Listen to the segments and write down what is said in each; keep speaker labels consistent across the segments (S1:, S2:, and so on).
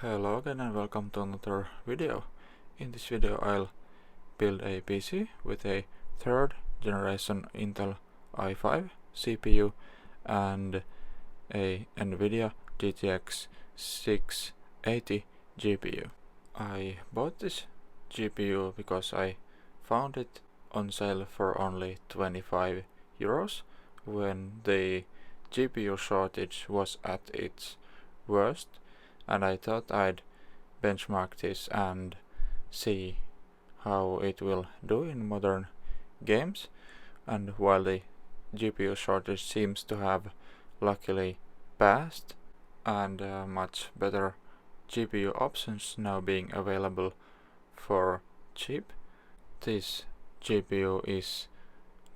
S1: Hello again and welcome to another video. In this video I'll build a PC with a third generation Intel i5 CPU and a Nvidia GTX680 GPU. I bought this GPU because I found it on sale for only 25 euros when the GPU shortage was at its worst, and I thought I'd benchmark this and see how it will do in modern games. And while the GPU shortage seems to have luckily passed and much better GPU options now being available for cheap, this GPU is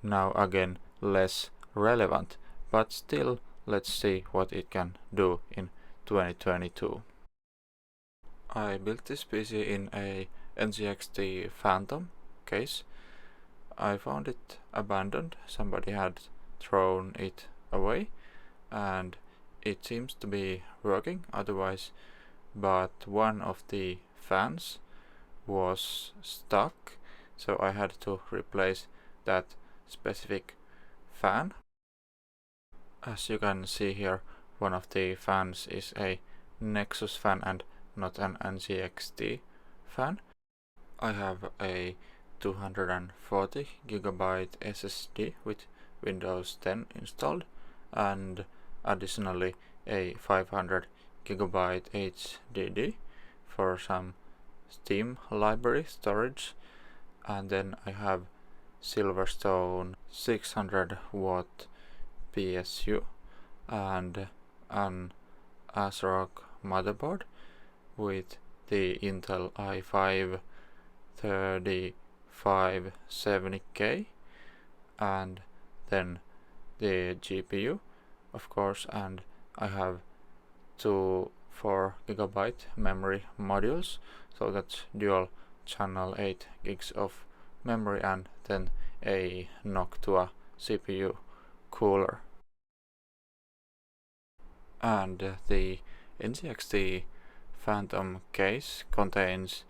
S1: now again less relevant, but still let's see what it can do in 2022. I built this PC in a NZXT Phantom case. I found it abandoned, somebody had thrown it away, and it seems to be working otherwise, but one of the fans was stuck, so I had to replace that specific fan. As you can see here, one of the fans is a Nexus fan and not an NZXT fan. I have a 240GB SSD with Windows 10 installed, and additionally a 500GB HDD for some Steam library storage, and then I have Silverstone 600W PSU and an ASRock motherboard with the Intel i5-3570K, and then the GPU of course, and I have two 4GB memory modules, so that's dual channel 8 gigs of memory, and then a Noctua CPU cooler. And the NZXT Phantom case contains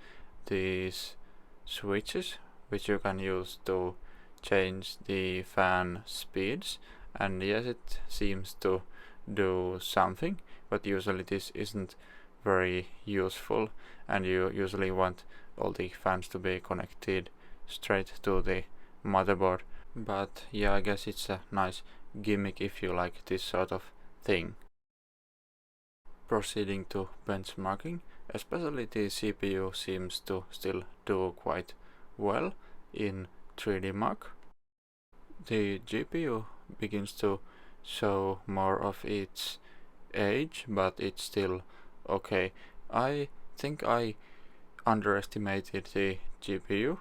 S1: these switches which you can use to change the fan speeds, and yes, it seems to do something, but usually this isn't very useful, and you usually want all the fans to be connected straight to the motherboard. But yeah, I guess it's a nice gimmick if you like this sort of thing. Proceeding to benchmarking, especially the CPU seems to still do quite well in 3D Mark. The GPU begins to show more of its age, but it's still okay. I think I underestimated the GPU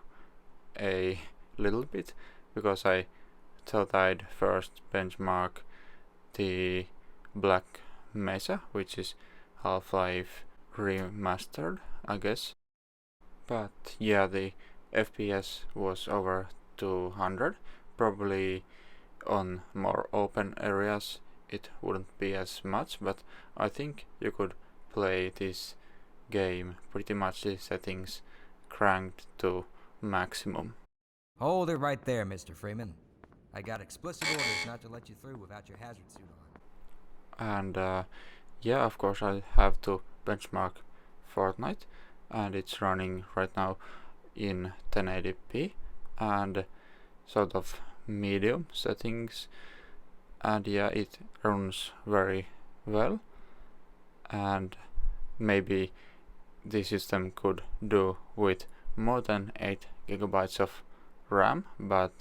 S1: a little bit because I thought I'd first benchmark the Black Mesa, which is Half-Life remastered, I guess. But yeah, the FPS was over 200. Probably on more open areas it wouldn't be as much, but I think you could play this game pretty much the settings cranked to maximum.
S2: Hold it right there, Mr. Freeman. I got explicit orders not to let you through without your hazard suit on.
S1: And yeah, of course I have to benchmark Fortnite, and it's running right now in 1080p and sort of medium settings, and yeah, it runs very well, and maybe the system could do with more than 8GB of RAM, but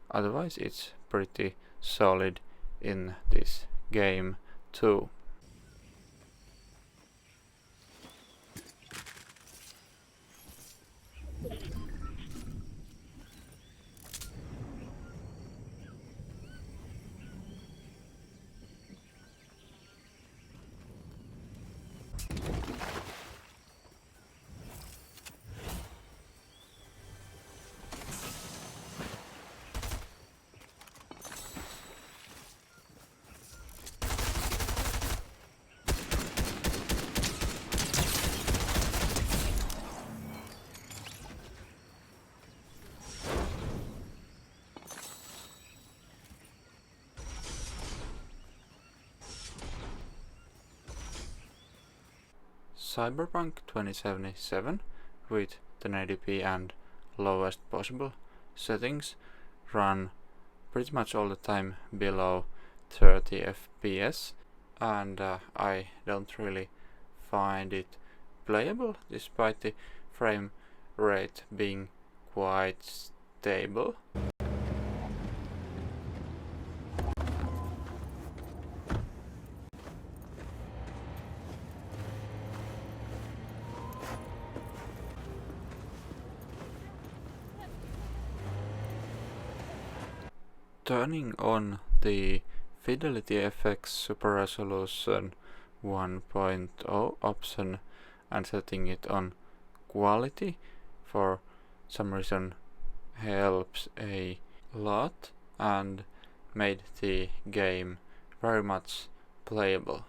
S1: otherwise it's pretty solid in this game too. Cyberpunk 2077 with 1080p and lowest possible settings run pretty much all the time below 30 FPS, and I don't really find it playable despite the frame rate being quite stable. Turning on the Fidelity FX Super Resolution 1.0 option and setting it on quality for some reason helps a lot and made the game very much playable.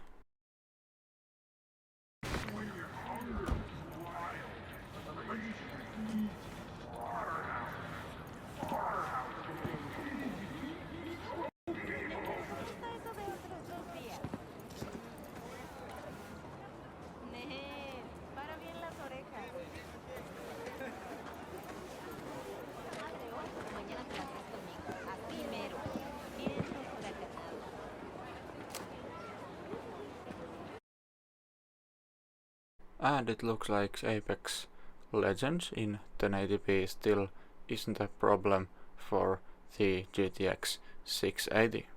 S1: And it looks like Apex Legends in 1080p still isn't a problem for the GTX 680.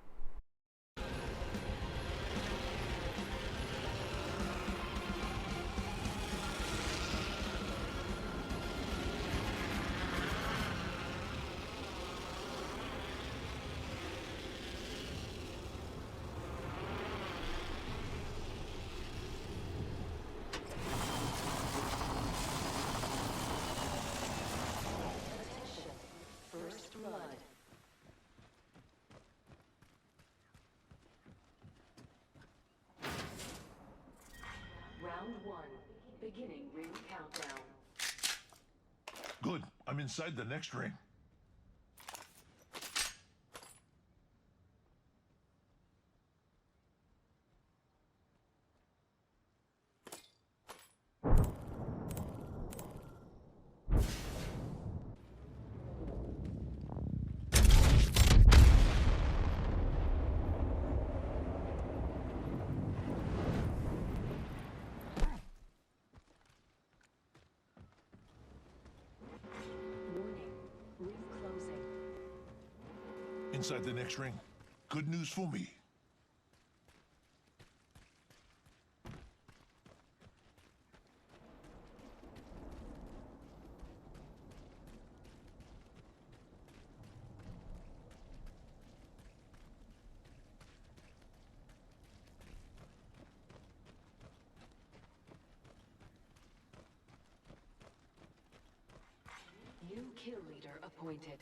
S3: Round 1. Beginning ring countdown.
S4: Good. I'm inside the next ring.
S3: Warning. Ring closing.
S4: Inside the next ring. Good news for me.
S3: New kill leader appointed.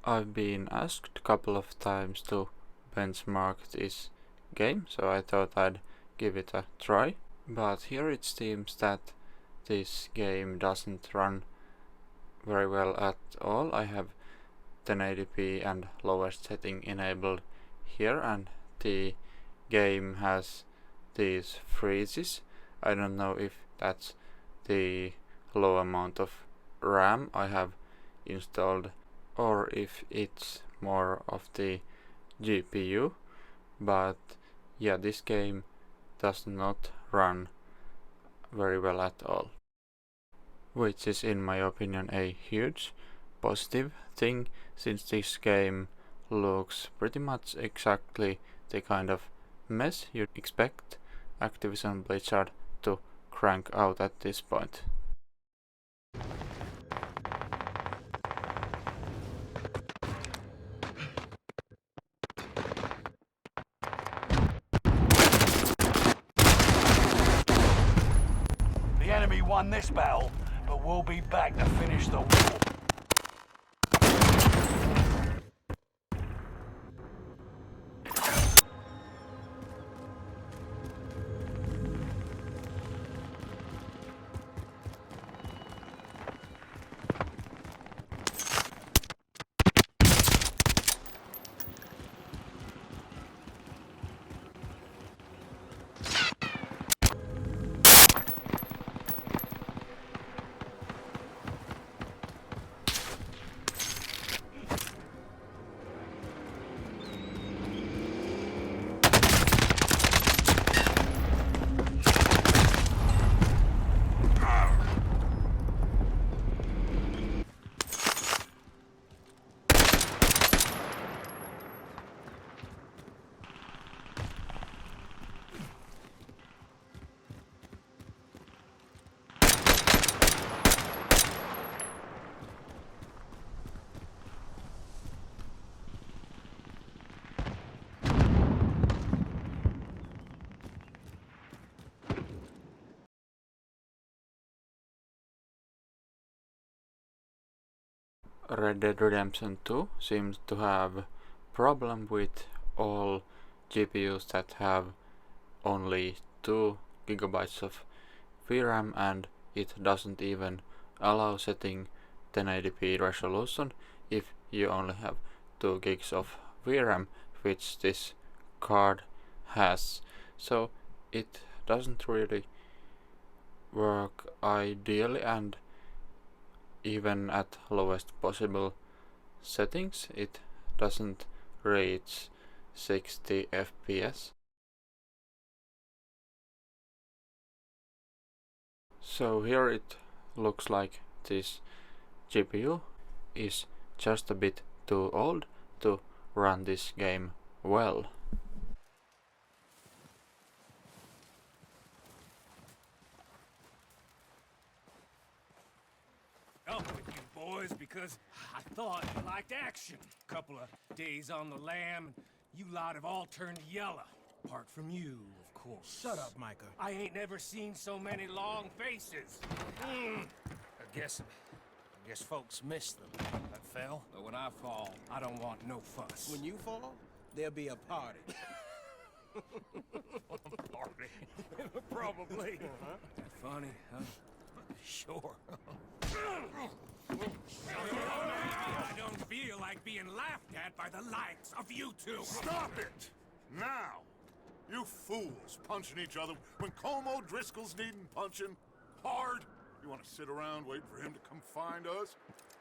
S1: I've been asked a couple of times to benchmark this game, so I thought I'd give it a try. But here it seems that this game doesn't run very well at all. I have 1080p and lowest setting enabled here, and the game has these freezes. I don't know if that's the low amount of RAM I have installed or if it's more of the GPU, but yeah, this game does not run very well at all, which is in my opinion a huge positive thing, since this game looks pretty much exactly the kind of mess you'd expect Activision Blizzard to crank out at this point.
S5: The enemy won this battle, but we'll be back to finish the war.
S1: Red Dead Redemption 2 seems to have problem with all GPUs that have only 2 gigabytes of VRAM, and it doesn't even allow setting 1080p resolution if you only have 2 gigs of VRAM, which this card has. So it doesn't really work ideally, and even at lowest possible settings it doesn't reach 60 FPS. So here it looks like this GPU is just a bit too old to run this game well.
S6: Up with you boys because I thought you liked action. Couple of days on the lam, you lot have all turned yellow. Apart from you, of course.
S7: Shut up, Micah.
S6: I ain't never seen so many long faces. I guess folks miss them. That fell. But when I fall, I don't want no fuss.
S7: When you fall, there'll be a party.
S6: Party. Probably. That funny, huh? Sure. I don't feel like being laughed at by the likes of you two.
S4: Stop it! Now! You fools punching each other when Como Driscoll's needing punching hard. You want to sit around waiting for him to come find us?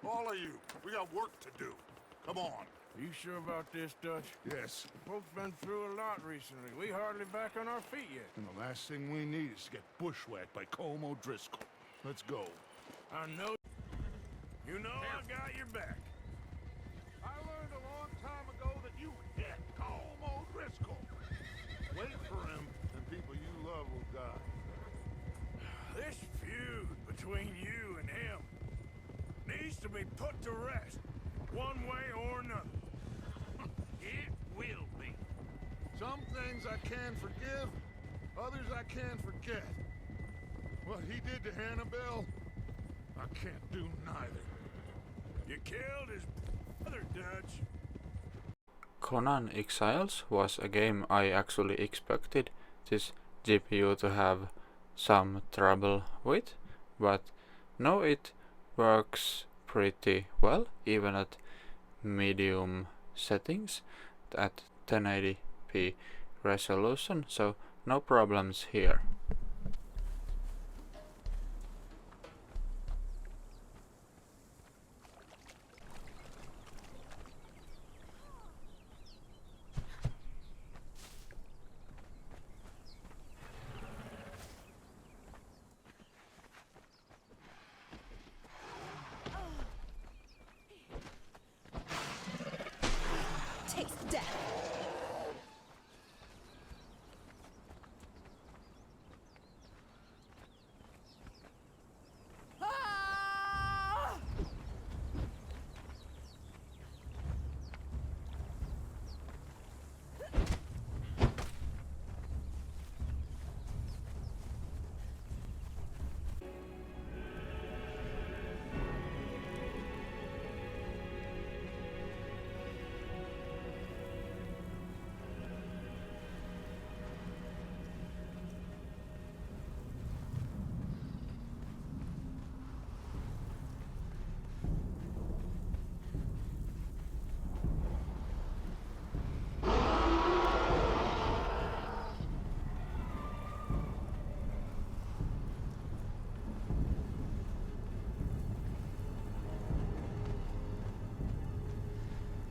S4: All of you, we got work to do. Come on.
S8: Are you sure about this, Dutch?
S4: Yes.
S8: Folks been through a lot recently. We hardly back on our feet yet.
S4: And the last thing we need is to get bushwhacked by Como Driscoll. Let's go.
S8: I know. You know I got your back.
S4: I learned a long time ago that you hit Como Driscoll. Wait for him, and people you love will die.
S8: This feud between you and him needs to be put to rest, one way or another.
S6: It will be.
S4: Some things I can forgive, others I can't forget. What he did to Annabelle, I can't do neither.
S8: You killed his brother, Dutch.
S1: Conan Exiles was a game I actually expected this GPU to have some trouble with, but no, it works pretty well even at medium settings at 1080p resolution, so no problems here.